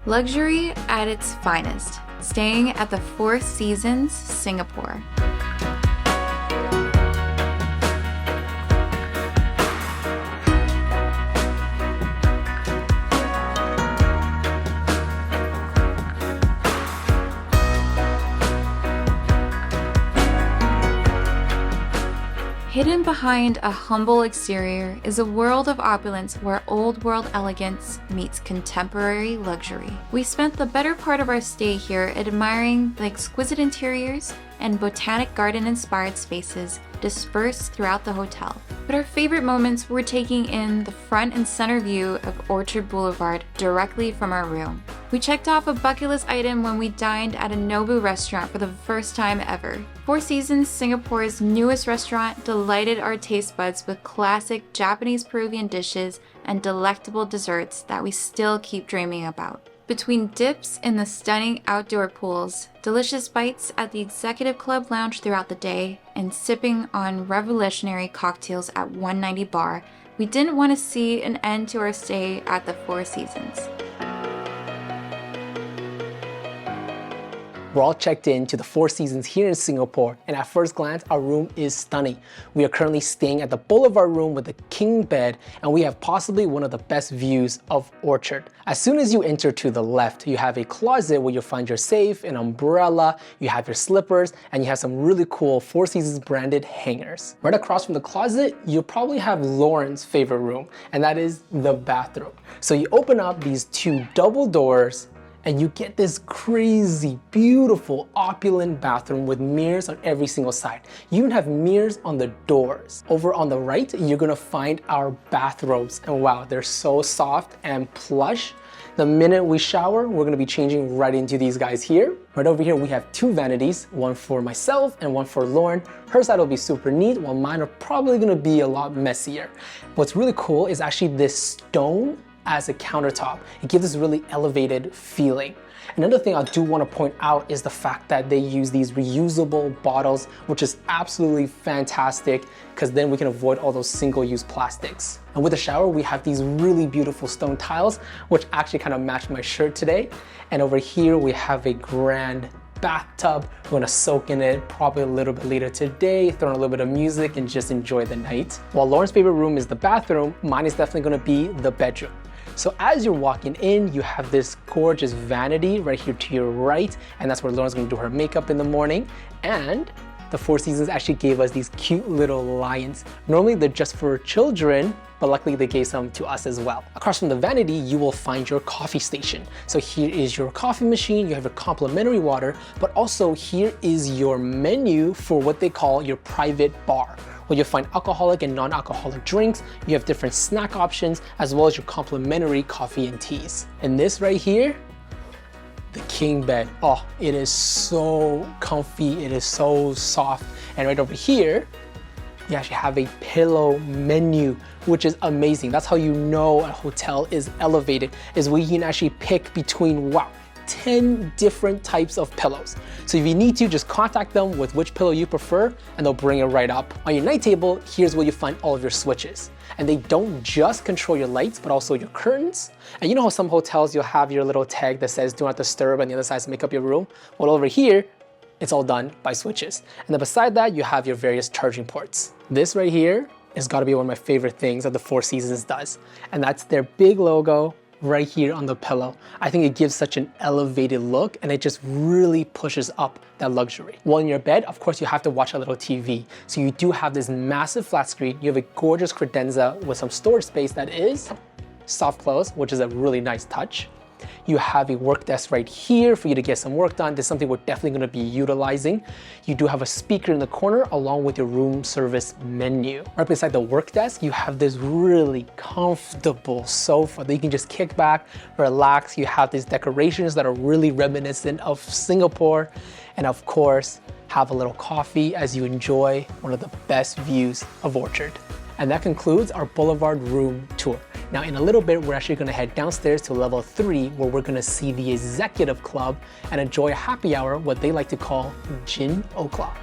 Luxury at its finest, staying at the Four Seasons, Singapore. Hidden behind a humble exterior is a world of opulence where old-world elegance meets contemporary luxury. We spent the better part of our stay here admiring the exquisite interiors and botanic garden-inspired spaces dispersed throughout the hotel. But our favorite moments were taking in the front and center view of Orchard Boulevard directly from our room. We checked off a bucket list item when we dined at a Nobu restaurant for the first time ever. Four Seasons, Singapore's newest restaurant, delighted our taste buds with classic Japanese Peruvian dishes and delectable desserts that we still keep dreaming about. Between dips in the stunning outdoor pools, delicious bites at the Executive Club Lounge throughout the day, and sipping on revolutionary cocktails at 190 Bar, we didn't want to see an end to our stay at the Four Seasons. We're all checked in to the Four Seasons here in Singapore, and at first glance, our room is stunning. We are currently staying at the Boulevard Room with a king bed, and we have possibly one of the best views of Orchard. As soon as you enter to the left, you have a closet where you'll find your safe, an umbrella, you have your slippers, and you have some really cool Four Seasons branded hangers. Right across from the closet, you'll probably have Lauren's favorite room, and that is the bathroom. So you open up these two double doors, and you get this crazy, beautiful, opulent bathroom with mirrors on every single side. You even have mirrors on the doors. Over on the right, you're gonna find our bathrobes. And wow, they're so soft and plush. The minute we shower, we're gonna be changing right into these guys here. Right over here, we have two vanities, one for myself and one for Lauren. Her side will be super neat, while mine are probably gonna be a lot messier. What's really cool is actually this stone as a countertop. It gives this really elevated feeling. Another thing I do want to point out is the fact that they use these reusable bottles, which is absolutely fantastic because then we can avoid all those single-use plastics. And with the shower, we have these really beautiful stone tiles, which actually kind of match my shirt today. And over here, we have a grand bathtub. We're gonna soak in it probably a little bit later today, throw in a little bit of music and just enjoy the night. While Lauren's favorite room is the bathroom, mine is definitely gonna be the bedroom. So as you're walking in, you have this gorgeous vanity right here to your right, and that's where Lauren's gonna do her makeup in the morning. And the Four Seasons actually gave us these cute little lions. Normally they're just for children, but luckily they gave some to us as well. Across from the vanity, you will find your coffee station. So here is your coffee machine, you have your complimentary water, but also here is your menu for what they call your private bar, where you'll find alcoholic and non-alcoholic drinks. You have different snack options, as well as your complimentary coffee and teas. And this right here, the king bed. Oh, it is so comfy, it is so soft. And right over here, you actually have a pillow menu, which is amazing. That's how you know a hotel is elevated, is where you can actually pick between, wow, 10 different types of pillows. So if you need to, just contact them with which pillow you prefer and they'll bring it right up. On your night table, here's where you find all of your switches. And they don't just control your lights, but also your curtains. And you know how some hotels, you'll have your little tag that says do not disturb and the other side to make up your room? Well, over here, it's all done by switches. And then beside that, you have your various charging ports. This right here has got to be one of my favorite things that the Four Seasons does. And that's their big logo right here on the pillow. I think it gives such an elevated look and it just really pushes up that luxury. While in your bed, of course, you have to watch a little TV. So you do have this massive flat screen. You have a gorgeous credenza with some storage space that is soft close, which is a really nice touch. You have a work desk right here for you to get some work done. This is something we're definitely going to be utilizing. You do have a speaker in the corner along with your room service menu. Right beside the work desk, you have this really comfortable sofa that you can just kick back, relax. You have these decorations that are really reminiscent of Singapore. And of course, have a little coffee as you enjoy one of the best views of Orchard. And that concludes our Boulevard Room tour. Now in a little bit, we're actually gonna head downstairs to level 3 where we're gonna see the Executive Club and enjoy a happy hour, what they like to call Gin O'Clock.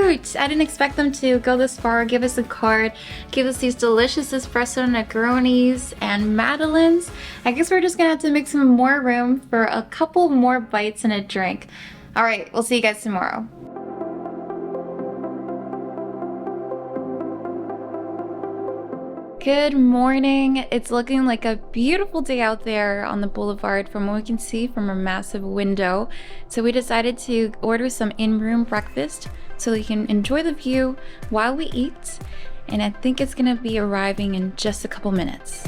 fruit. I didn't expect them to go this far, give us a card, give us these delicious espresso Negronis and Madeleines. I guess we're just gonna have to make some more room for a couple more bites and a drink. All right, we'll see you guys tomorrow. Good morning. It's looking like a beautiful day out there on the boulevard from what we can see from a massive window. So we decided to order some in-room breakfast so we can enjoy the view while we eat. And I think it's gonna be arriving in just a couple minutes.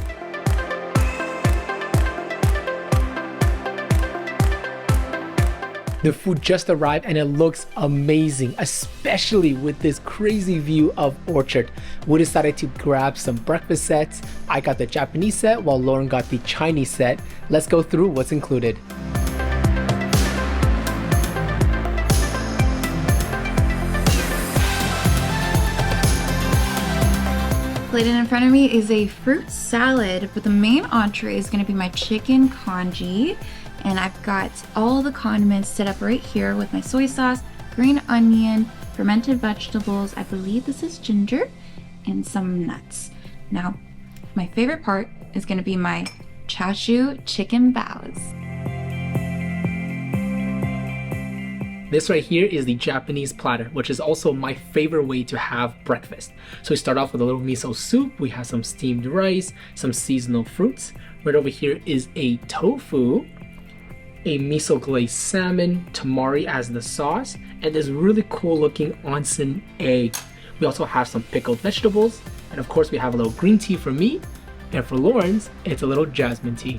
The food just arrived and it looks amazing, especially with this crazy view of Orchard. We decided to grab some breakfast sets. I got the Japanese set while Lauren got the Chinese set. Let's go through what's included. Plated in front of me is a fruit salad, but the main entree is gonna be my chicken congee. And I've got all the condiments set up right here with my soy sauce, green onion, fermented vegetables. I believe this is ginger and some nuts. Now, my favorite part is gonna be my chashu chicken baos. This right here is the Japanese platter, which is also my favorite way to have breakfast. So we start off with a little miso soup. We have some steamed rice, some seasonal fruits. Right over here is a tofu, a miso glazed salmon, tamari as the sauce, and this really cool looking onsen egg. We also have some pickled vegetables, and of course we have a little green tea for me, and for Lawrence, it's a little jasmine tea.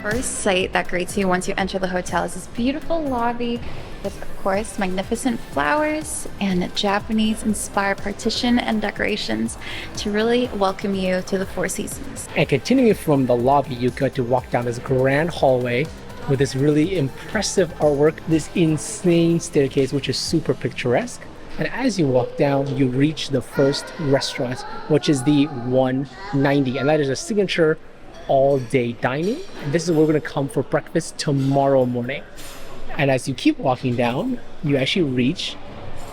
First sight that greets you once you enter the hotel is this beautiful lobby with, of course, magnificent flowers and a Japanese-inspired partition and decorations to really welcome you to the Four Seasons. And continuing from the lobby, you get to walk down this grand hallway with this really impressive artwork, this insane staircase, which is super picturesque. And as you walk down, you reach the first restaurant, which is the 190, and that is a signature all-day dining. And this is where we're gonna come for breakfast tomorrow morning. And as you keep walking down, you actually reach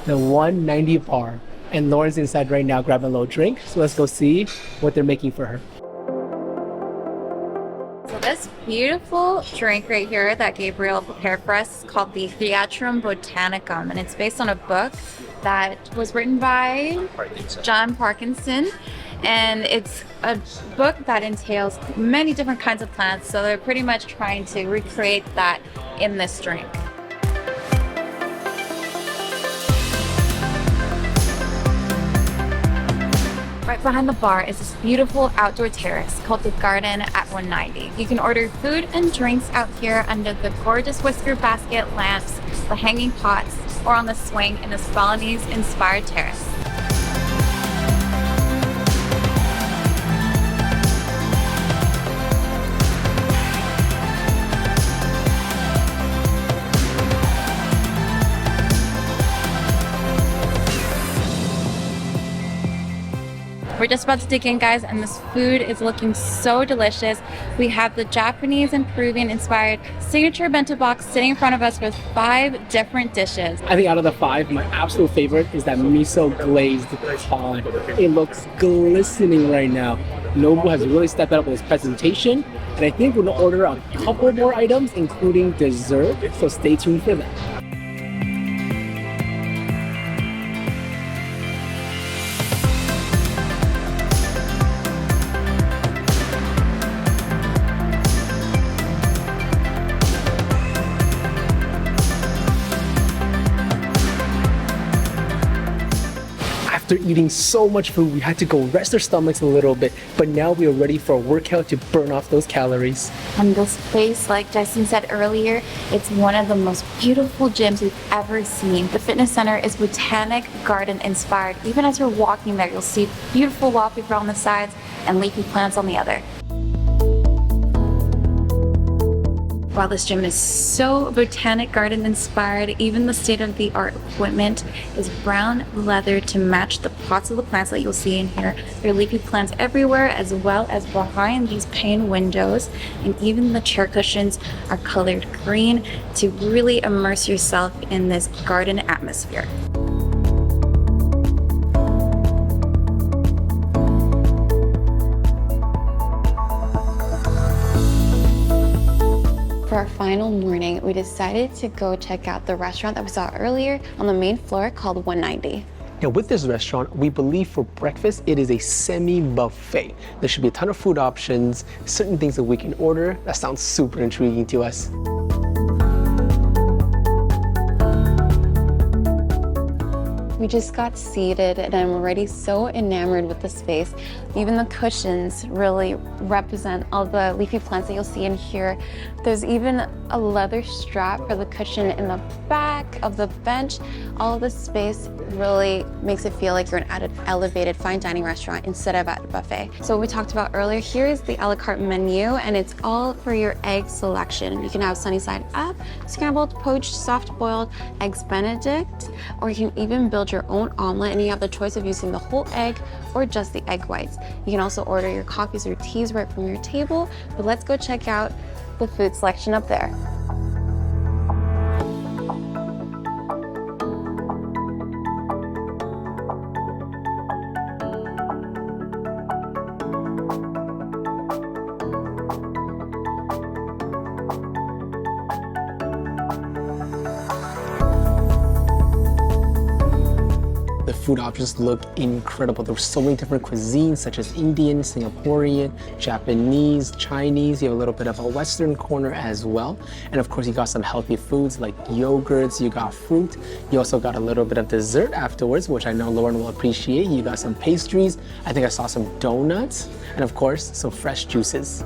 the 190 bar. And Lauren's inside right now grabbing a little drink. So let's go see what they're making for her. So this beautiful drink right here that Gabriel prepared for us is called the Theatrum Botanicum, and it's based on a book that was written by John Parkinson. And it's a book that entails many different kinds of plants, so they're pretty much trying to recreate that in this drink. Right behind the bar is this beautiful outdoor terrace called the Garden at 190. You can order food and drinks out here under the gorgeous whisker basket lamps, the hanging pots, or on the swing in this Balinese-inspired terrace. We're just about to dig in, guys, and this food is looking so delicious. We have the Japanese and Peruvian inspired signature bento box sitting in front of us with 5 different dishes. I think out of the 5, my absolute favorite is that miso glazed cod. It looks glistening right now. Nobu has really stepped up with his presentation, and I think we're gonna order a couple more items, including dessert, so stay tuned for that. After eating so much food, we had to go rest our stomachs a little bit, but now we are ready for a workout to burn off those calories. And this place, like Jason said earlier, it's one of the most beautiful gyms we've ever seen. The fitness center is botanic garden inspired. Even as you're walking there, you'll see beautiful wallpaper on the sides and leafy plants on the other. Wow, this gym is so botanic garden inspired. Even the state-of-the-art equipment is brown leather to match the pots of the plants that you'll see in here. There are leafy plants everywhere, as well as behind these pane windows. And even the chair cushions are colored green to really immerse yourself in this garden atmosphere. For our final morning, we decided to go check out the restaurant that we saw earlier on the main floor called 190. Now with this restaurant, we believe for breakfast, it is a semi-buffet. There should be a ton of food options, certain things that we can order. That sounds super intriguing to us. We just got seated and I'm already so enamored with the space. Even the cushions really represent all the leafy plants that you'll see in here. There's even a leather strap for the cushion in the back of the bench. All of this space really makes it feel like you're at an elevated fine dining restaurant instead of at a buffet. So what we talked about earlier, here is the a la carte menu, and it's all for your egg selection. You can have sunny side up, scrambled, poached, soft boiled, eggs Benedict, or you can even build your own omelet, and you have the choice of using the whole egg or just the egg whites. You can also order your coffees or teas right from your table, but let's go check out the food selection up there. The food options look incredible. There were so many different cuisines such as Indian, Singaporean, Japanese, Chinese. You have a little bit of a Western corner as well. And of course, you got some healthy foods like yogurts, you got fruit. You also got a little bit of dessert afterwards, which I know Lauren will appreciate. You got some pastries. I think I saw some donuts. And of course, some fresh juices.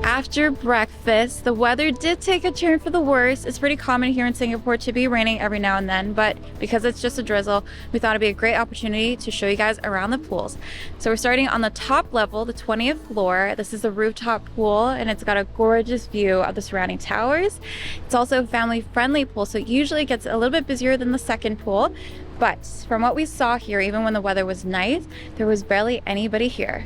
After breakfast, the weather did take a turn for the worse. It's pretty common here in Singapore to be raining every now and then, but because it's just a drizzle, we thought it'd be a great opportunity to show you guys around the pools. So we're starting on the top level, the 20th floor. This is a rooftop pool, and it's got a gorgeous view of the surrounding towers. It's also a family-friendly pool, so it usually gets a little bit busier than the second pool. But from what we saw here, even when the weather was nice, there was barely anybody here.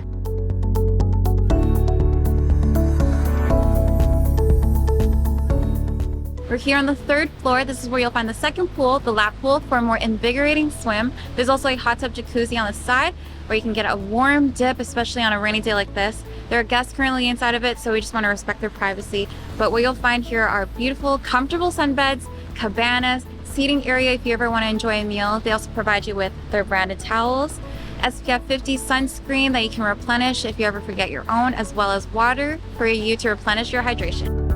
We're here on the 3rd floor. This is where you'll find the second pool, the lap pool, for a more invigorating swim. There's also a hot tub jacuzzi on the side where you can get a warm dip, especially on a rainy day like this. There are guests currently inside of it, so we just want to respect their privacy. But what you'll find here are beautiful, comfortable sunbeds, cabanas, seating area if you ever want to enjoy a meal. They also provide you with their branded towels, SPF 50 sunscreen that you can replenish if you ever forget your own, as well as water for you to replenish your hydration.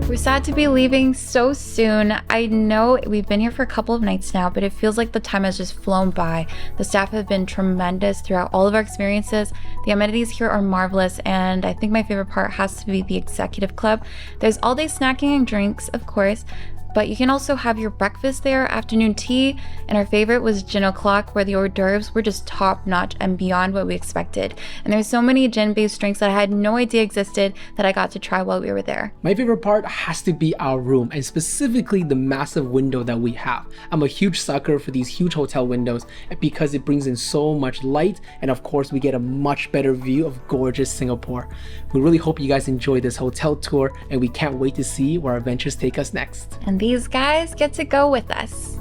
We're sad to be leaving so soon. I know we've been here for a couple of nights now, but it feels like the time has just flown by. The staff have been tremendous throughout all of our experiences. The amenities here are marvelous, and I think my favorite part has to be the executive club. There's all-day snacking and drinks, of course, but you can also have your breakfast there, afternoon tea, and our favorite was gin o'clock, where the hors d'oeuvres were just top notch and beyond what we expected. And there's so many gin-based drinks that I had no idea existed that I got to try while we were there. My favorite part has to be our room, and specifically the massive window that we have. I'm a huge sucker for these huge hotel windows because it brings in so much light, and of course we get a much better view of gorgeous Singapore. We really hope you guys enjoy this hotel tour, and we can't wait to see where our adventures take us next. And these guys get to go with us.